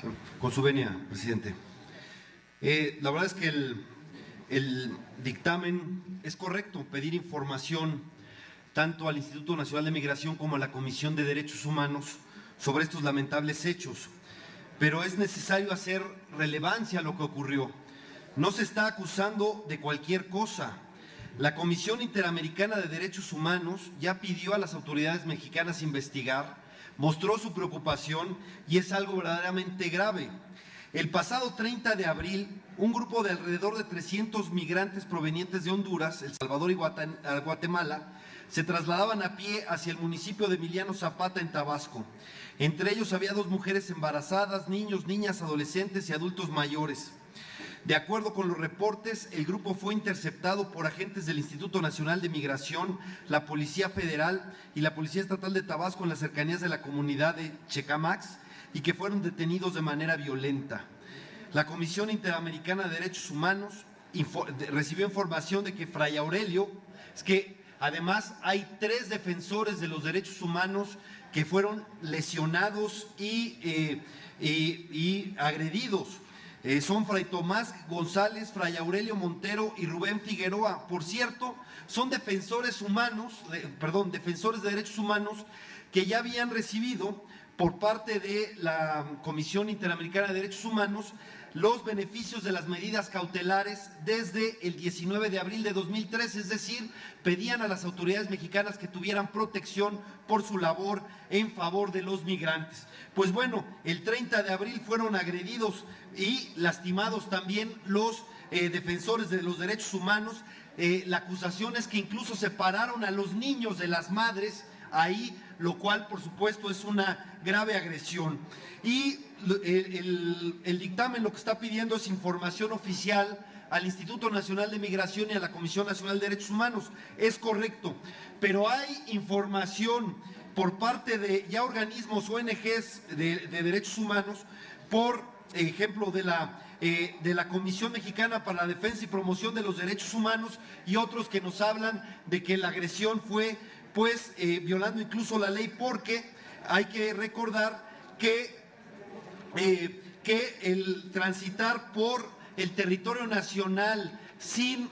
Sí, con su venia, presidente. La verdad es que el dictamen es correcto, pedir información tanto al Instituto Nacional de Migración como a la Comisión de Derechos Humanos sobre estos lamentables hechos. Pero es necesario hacer relevancia a lo que ocurrió. No se está acusando de cualquier cosa. La Comisión Interamericana de Derechos Humanos ya pidió a las autoridades mexicanas investigar, mostró su preocupación y es algo verdaderamente grave. El pasado 30 de abril, un grupo de alrededor de 300 migrantes provenientes de Honduras, El Salvador y Guatemala se trasladaban a pie hacia el municipio de Emiliano Zapata en Tabasco. Entre ellos había 2 mujeres embarazadas, niños, niñas, adolescentes y adultos mayores. De acuerdo con los reportes, el grupo fue interceptado por agentes del Instituto Nacional de Migración, la Policía Federal y la Policía Estatal de Tabasco en las cercanías de la comunidad de Checamax y que fueron detenidos de manera violenta. La Comisión Interamericana de Derechos Humanos recibió información de que Fray Aurelio, es que además hay 3 defensores de los derechos humanos que fueron lesionados y agredidos. Son Fray Tomás González, Fray Aurelio Montero y Rubén Figueroa. Por cierto, son defensores de derechos humanos que ya habían recibido por parte de la Comisión Interamericana de Derechos Humanos los beneficios de las medidas cautelares desde el 19 de abril de 2013, es decir, pedían a las autoridades mexicanas que tuvieran protección por su labor en favor de los migrantes. Pues bueno, el 30 de abril fueron agredidos y lastimados también los defensores de los derechos humanos. La acusación es que incluso separaron a los niños de las madres ahí, lo cual por supuesto es una grave agresión. Y el dictamen lo que está pidiendo es información oficial al Instituto Nacional de Migración y a la Comisión Nacional de Derechos Humanos. Es correcto, pero hay información por parte de ya organismos, ONGs de derechos humanos, por ejemplo de la Comisión Mexicana para la Defensa y Promoción de los Derechos Humanos y otros que nos hablan de que la agresión fue violando incluso la ley, porque hay que recordar que el transitar por el territorio nacional sin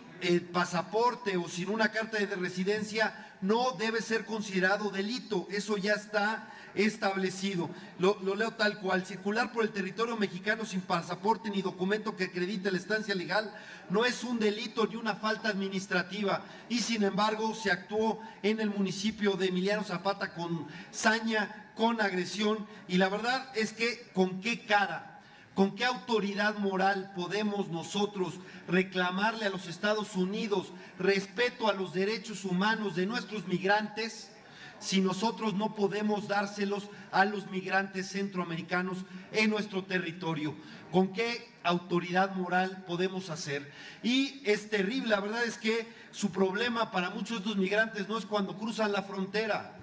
pasaporte o sin una carta de residencia no debe ser considerado delito. Eso ya está establecido. Lo leo tal cual: circular por el territorio mexicano sin pasaporte ni documento que acredite la estancia legal no es un delito ni una falta administrativa, y sin embargo se actuó en el municipio de Emiliano Zapata con saña, con agresión, y la verdad es que ¿con qué cara? ¿Con qué autoridad moral podemos nosotros reclamarle a los Estados Unidos respeto a los derechos humanos de nuestros migrantes si nosotros no podemos dárselos a los migrantes centroamericanos en nuestro territorio? ¿Con qué autoridad moral podemos hacer? Y es terrible, la verdad es que su problema para muchos de estos migrantes no es cuando cruzan la frontera,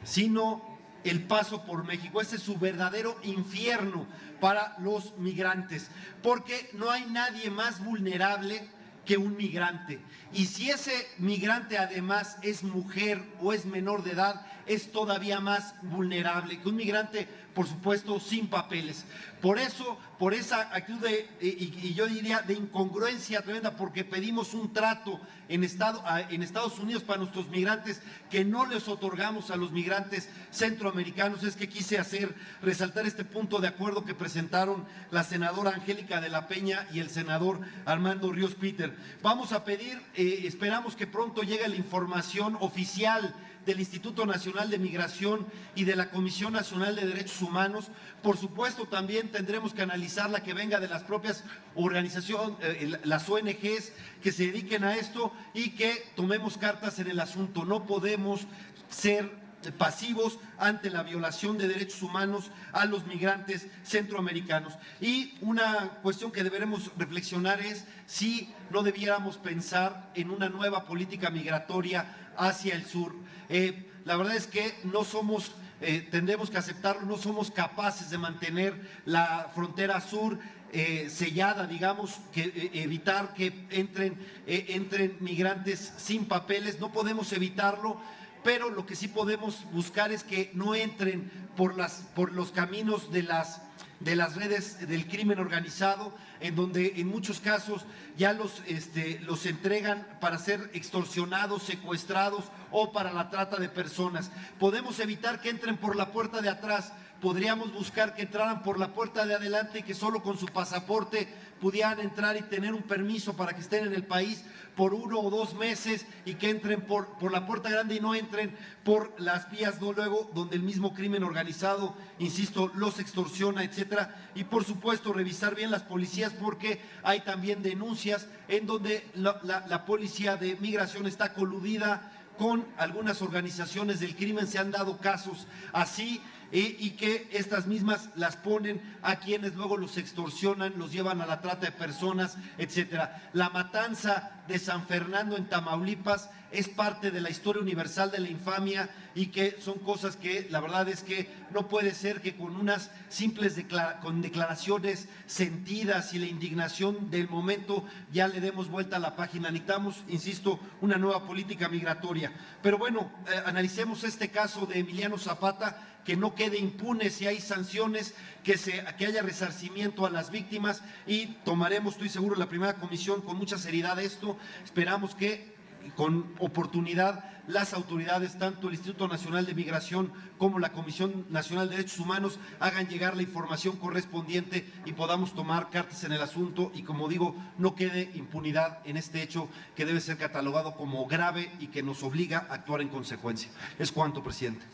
sino el paso por México. Ese es su verdadero infierno para los migrantes, porque no hay nadie más vulnerable que un migrante. Y si ese migrante además es mujer o es menor de edad, es todavía más vulnerable que un migrante, por supuesto, sin papeles. Por eso, por esa actitud y yo diría de incongruencia tremenda, porque pedimos un trato en Estados Unidos para nuestros migrantes que no les otorgamos a los migrantes centroamericanos, es que quise resaltar este punto de acuerdo que presentaron la senadora Angélica de la Peña y el senador Armando Ríos Peter. Vamos a pedir, esperamos que pronto llegue la información oficial del Instituto Nacional de Migración y de la Comisión Nacional de Derechos Humanos. Por supuesto, también tendremos que analizar la que venga de las propias organizaciones, las ONGs que se dediquen a esto, y que tomemos cartas en el asunto. No podemos ser pasivos ante la violación de derechos humanos a los migrantes centroamericanos. Y una cuestión que deberemos reflexionar es si no debiéramos pensar en una nueva política migratoria hacia el sur. La verdad es que no somos, tendremos que aceptarlo, no somos capaces de mantener la frontera sur sellada, digamos, que evitar que entren migrantes sin papeles. No podemos evitarlo, pero lo que sí podemos buscar es que no entren por los caminos de las de las redes del crimen organizado, en donde en muchos casos ya los entregan para ser extorsionados, secuestrados o para la trata de personas. Podemos evitar que entren por la puerta de atrás, podríamos buscar que entraran por la puerta de adelante y que solo con su pasaporte pudieran entrar y tener un permiso para que estén en el país por 1 o 2 meses y que entren por la puerta grande y no entren por las vías luego donde el mismo crimen organizado, insisto, los extorsiona, etcétera. Y por supuesto revisar bien las policías, porque hay también denuncias en donde la policía de migración está coludida con algunas organizaciones del crimen. Se han dado casos así, y que estas mismas las ponen a quienes luego los extorsionan, los llevan a la trata de personas, etcétera. La matanza de San Fernando en Tamaulipas es parte de la historia universal de la infamia, y que son cosas que la verdad es que no puede ser que con unas simples declaraciones sentidas y la indignación del momento ya le demos vuelta a la página. Necesitamos, insisto, una nueva política migratoria. Pero bueno, analicemos este caso de Emiliano Zapata, que no quede impune, si hay sanciones, que haya resarcimiento a las víctimas, y tomaremos, estoy seguro, la primera comisión con mucha seriedad esto. Esperamos que con oportunidad las autoridades, tanto el Instituto Nacional de Migración como la Comisión Nacional de Derechos Humanos, hagan llegar la información correspondiente y podamos tomar cartas en el asunto, y como digo, no quede impunidad en este hecho que debe ser catalogado como grave y que nos obliga a actuar en consecuencia. Es cuanto, presidente.